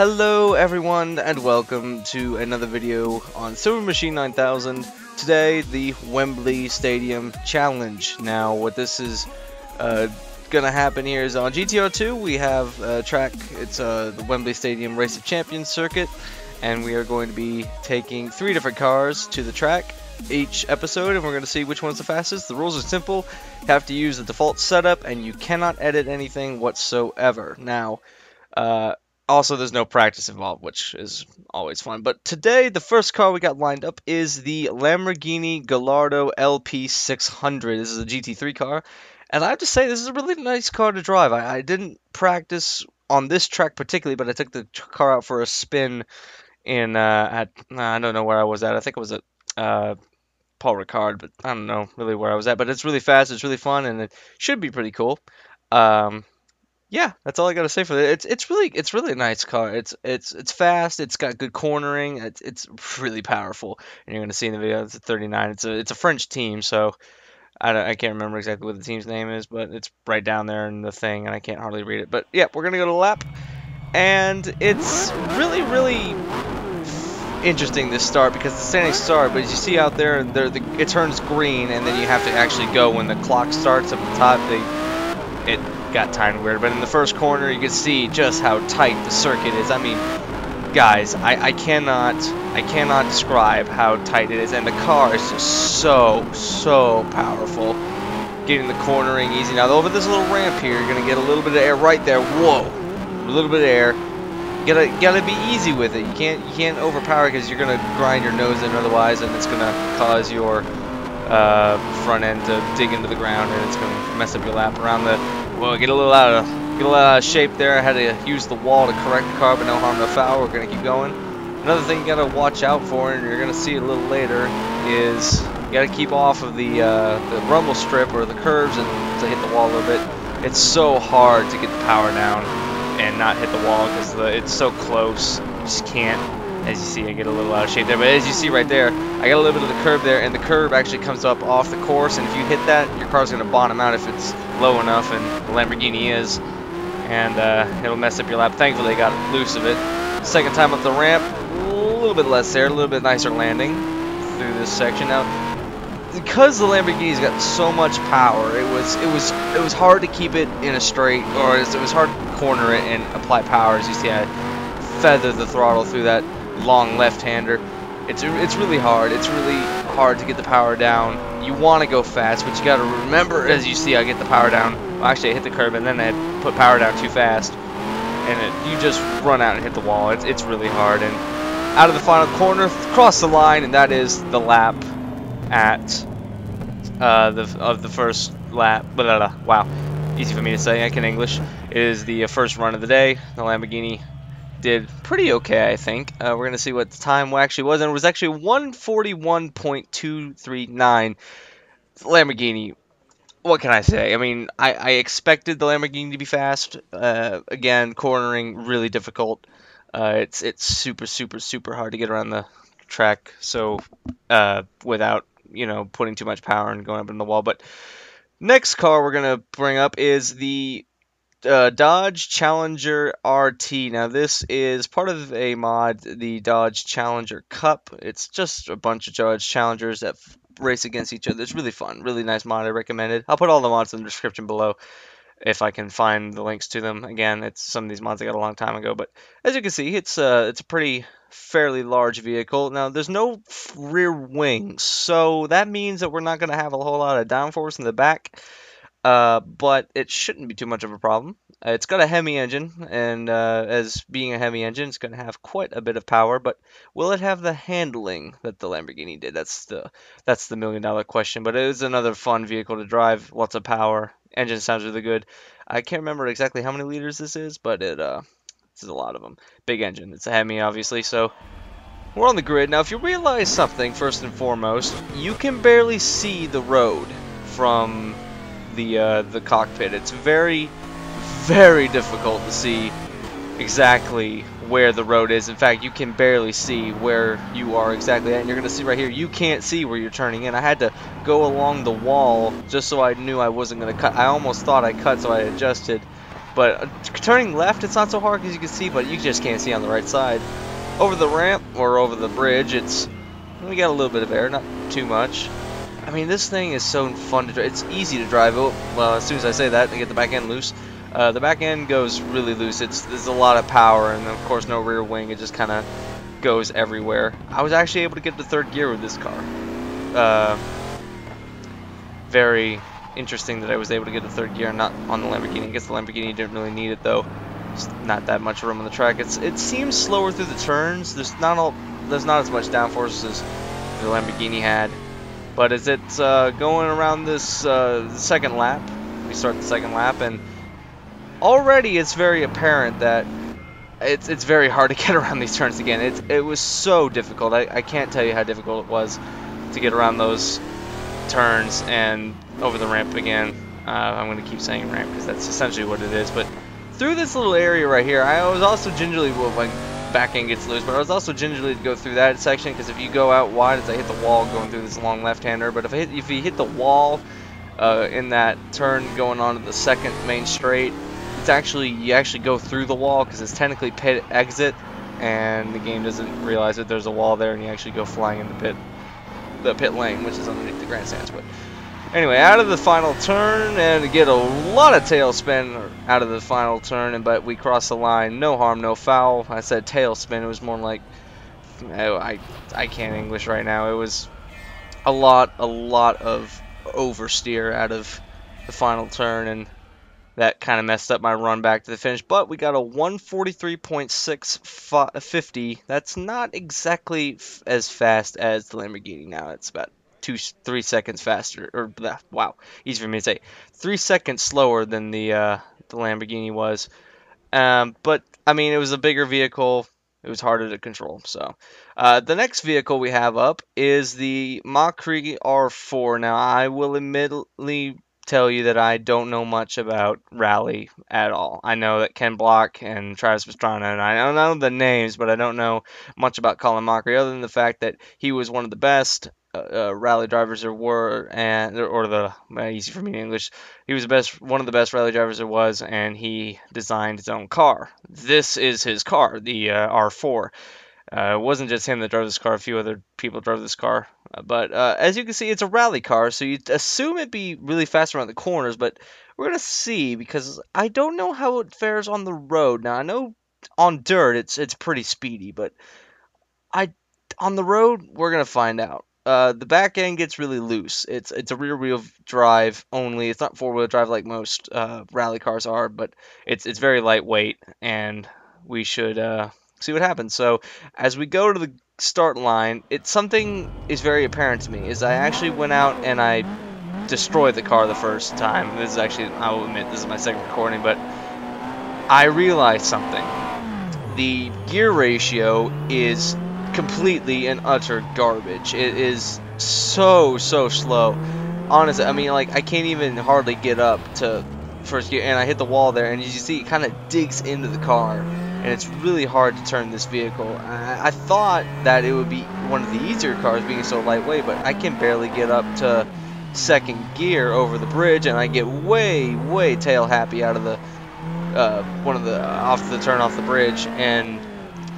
Hello everyone and welcome to another video on Silver Machine 9000. Today the Wembley Stadium Challenge. Now what this is gonna happen here is on GTR2 we have a track. It's the Wembley Stadium Race of Champions circuit, and we are going to be taking 3 different cars to the track each episode, and we're going to see which one's the fastest. The rules are simple. You have to use the default setup and you cannot edit anything whatsoever. Now also, there's no practice involved, which is always fun. But today, the first car we got lined up is the Lamborghini Gallardo LP600. This is a GT3 car, and I have to say, this is a really nice car to drive. I didn't practice on this track particularly, but I took the car out for a spin in I don't know where I was at. I think it was at Paul Ricard, but I don't know really where I was at. But it's really fast, it's really fun, and it should be pretty cool. Yeah, that's all I gotta say for it. It's really a nice car. It's fast. It's got good cornering. It's really powerful. And you're gonna see in the video it's a 39. It's a French team, so I can't remember exactly what the team's name is, but it's right down there in the thing, and I can't hardly read it. But yeah, we're gonna go to lap, and it's really interesting this start because it's a standing start. But as you see out there, it turns green, and then you have to actually go when the clock starts up the top. It got timed weird, but in the first corner you can see just how tight the circuit is. I mean, guys, I cannot describe how tight it is, and the car is just so powerful. Getting the cornering easy. Now over this little ramp here, you're gonna get a little bit of air right there. Whoa, a little bit of air. You gotta be easy with it. You can't overpower because you're gonna grind your nose in otherwise, and it's gonna cause your front end to dig into the ground, and it's gonna mess up your lap around the. Well, get a little out of shape there. I had to use the wall to correct the car, but no harm, no foul. We're gonna keep going. Another thing you gotta watch out for, and you're gonna see it a little later, is you gotta keep off of the rumble strip or the curves and to hit the wall a little bit. It's so hard to get the power down and not hit the wall because it's so close. You just can't. As you see, I get a little out of shape there, but as you see right there, I got a little bit of the curb there, and the curb actually comes up off the course, and if you hit that, your car's going to bottom out if it's low enough, and the Lamborghini is, and it'll mess up your lap. Thankfully, I got loose of it. Second time up the ramp, a little bit less there, a little bit nicer landing through this section. Now, because the Lamborghini's got so much power, it was hard to keep it in a straight, or it was hard to corner it and apply power. As you see, I feathered the throttle through that long left-hander. It's really hard. It's really hard to get the power down. You want to go fast, but you got to remember, as you see, I get the power down. Well, actually, I hit the curb, and then I put power down too fast, and you just run out and hit the wall. It's really hard. And out of the final corner, cross the line, and that is the lap at the first lap. Wow, easy for me to say. I can English. It is the first run of the day. The Lamborghini did pretty okay, I think. We're going to see what the time actually was, and it was actually 1:41.239. Lamborghini, what can I say? I mean, I expected the Lamborghini to be fast. Again, cornering, really difficult. It's super hard to get around the track, so without, putting too much power and going up in the wall. But next car we're going to bring up is the Dodge Challenger RT. Now this is part of a mod, the Dodge Challenger Cup. It's just a bunch of Dodge Challengers that race against each other. It's really fun, really nice mod. I recommend it. I'll put all the mods in the description below if I can find the links to them. Again, it's some of these mods I got a long time ago, but as you can see, it's a pretty fairly large vehicle. Now there's no rear wings, so that means that we're not going to have a whole lot of downforce in the back. But it shouldn't be too much of a problem. It's got a Hemi engine, and as being a Hemi engine, it's going to have quite a bit of power. But will it have the handling that the Lamborghini did? That's the $1,000,000 question. But it is another fun vehicle to drive. Lots of power. Engine sounds really good. I can't remember exactly how many liters this is, but this is a lot of them. Big engine. It's a Hemi, obviously. So we're on the grid now. If you realize something, first and foremost, you can barely see the road from the cockpit. It's very difficult to see exactly where the road is. In fact, you can barely see where you are exactly at, and you're gonna see right here, you can't see where you're turning in. I had to go along the wall just so I knew I wasn't gonna cut. I almost thought I cut, so I adjusted, But turning left, it's not so hard as you can see, but you just can't see on the right side. Over the ramp, or over the bridge, we got a little bit of air, not too much. I mean, this thing is so fun to drive. It's easy to drive. Oh, well, as soon as I say that, I get the back end loose. The back end goes really loose. There's a lot of power, and of course, no rear wing. It just kind of goes everywhere. I was actually able to get to third gear with this car. Very interesting that I was able to get to third gear, not on the Lamborghini. I guess the Lamborghini didn't really need it though. Just not that much room on the track. It seems slower through the turns. There's not as much downforce as the Lamborghini had. But as it's going around this second lap, we start the second lap, and already it's very apparent that it's very hard to get around these turns again. It was so difficult. I can't tell you how difficult it was to get around those turns and over the ramp again. I'm going to keep saying ramp because that's essentially what it is. But through this little area right here, I was also gingerly, well, my back end gets loose, but I was also gingerly to go through that section because if you go out wide, as I hit the wall going through this long left-hander, but if you hit the wall in that turn going on to the second main straight, you actually go through the wall because it's technically pit exit, and the game doesn't realize that there's a wall there, and you actually go flying in the pit lane, which is underneath the grandstands. But anyway, out of the final turn, and get a lot of tail spin out of the final turn, but we cross the line. No harm, no foul. I said tail spin. It was more like, I can't English right now. It was a lot of oversteer out of the final turn, and that kind of messed up my run back to the finish. But we got a 143.650. That's not exactly as fast as the Lamborghini now. It's about 3 seconds faster, or wow, easy for me to say, 3 seconds slower than the Lamborghini was. But I mean, it was a bigger vehicle. It was harder to control. So the next vehicle we have up is the Mochrie GR. Now, I will admittedly tell you that I don't know much about rally at all. I know that Ken Block and Travis Pastrana, and I don't know the names, but I don't know much about Colin Mochrie other than the fact that he was one of the best rally drivers there were, easy for me in English. He was one of the best rally drivers there was, and he designed his own car. This is his car, the R4. It wasn't just him that drove this car. A few other people drove this car. But as you can see, it's a rally car, so you'd assume it'd be really fast around the corners, but we're going to see, because I don't know how it fares on the road. Now, I know on dirt it's pretty speedy, but on the road, we're going to find out. The back end gets really loose. It's a rear-wheel drive only. It's not four-wheel drive like most rally cars are, but it's very lightweight, and we should see what happens. So as we go to the start line, something is very apparent to me. Is I actually went out and I destroyed the car the first time. This is actually, I will admit, this is my second recording, but I realized something. The gear ratio is completely and utter garbage. It is so slow. Honestly, I mean, like, I can't even hardly get up to first gear, and I hit the wall there, and as you see, it kind of digs into the car, and it's really hard to turn this vehicle. I thought that it would be one of the easier cars being so lightweight, but I can barely get up to second gear over the bridge, and I get way tail happy out of the off the turn off the bridge, and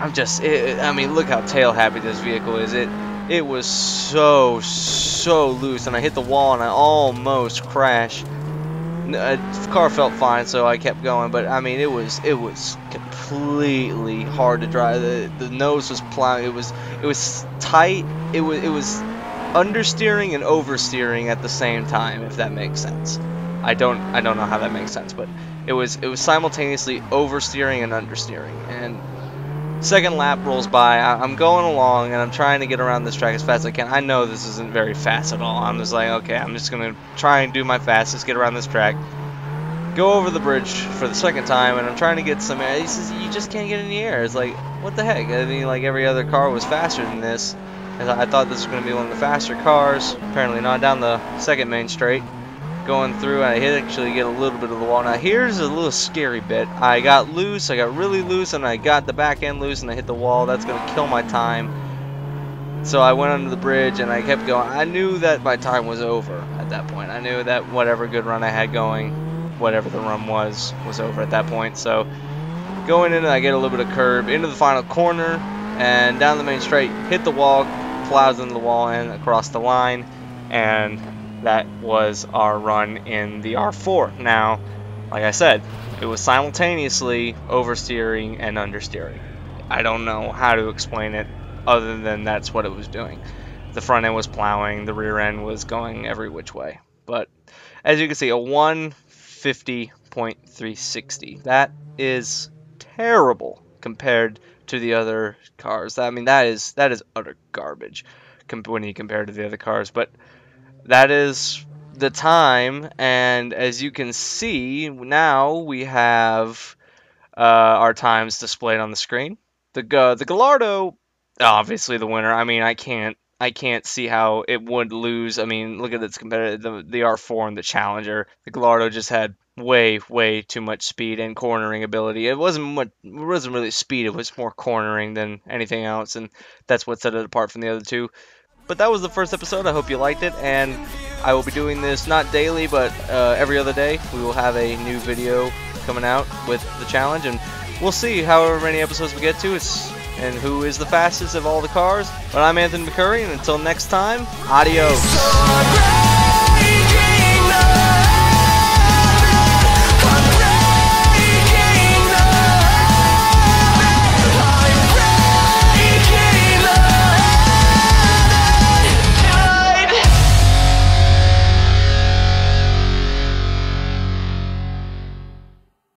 I'm just, I mean, look how tail happy this vehicle is. It was so loose, and I hit the wall and I almost crashed. The car felt fine, so I kept going, but I mean, it was completely hard to drive. The nose was plowing. It was tight. It was understeering and oversteering at the same time, if that makes sense. I don't know how that makes sense, but it was simultaneously oversteering and understeering. And second lap rolls by. I'm going along and I'm trying to get around this track as fast as I can. I know this isn't very fast at all. I'm just like, okay, I'm just gonna try and do my fastest, get around this track, go over the bridge for the second time, and I'm trying to get some air. He says, you just can't get any air. It's like, what the heck? I mean, like, every other car was faster than this. And I thought this was going to be one of the faster cars. Apparently not. Down the second main straight, going through, I actually get a little bit of the wall. Now here's a little scary bit. I got loose, I got really loose, and I got the back end loose, and I hit the wall. That's going to kill my time. So I went under the bridge, and I kept going. I knew that my time was over at that point. I knew that whatever good run I had going whatever the run was over at that point. So going in, I get a little bit of curb into the final corner and down the main straight, hit the wall, plows into the wall and across the line, and that was our run in the R4. Now, like I said, it was simultaneously oversteering and understeering. I don't know how to explain it other than that's what it was doing. The front end was plowing, the rear end was going every which way. But as you can see, a 150.360. That is terrible compared to the other cars. I mean, that is utter garbage when you compare it to the other cars. But that is the time, and as you can see, now we have our times displayed on the screen. The Gallardo, obviously the winner. I mean, I can't see how it would lose. I mean, look at its competitor, the R4 and the Challenger. The Gallardo just had way too much speed and cornering ability. It wasn't really speed. It was more cornering than anything else, and that's what set it apart from the other two. But that was the first episode. I hope you liked it, and I will be doing this not daily, but every other day. We will have a new video coming out with the challenge, and we'll see however many episodes we get to. And who is the fastest of all the cars. But I'm Anthony McCurry, and until next time, adios.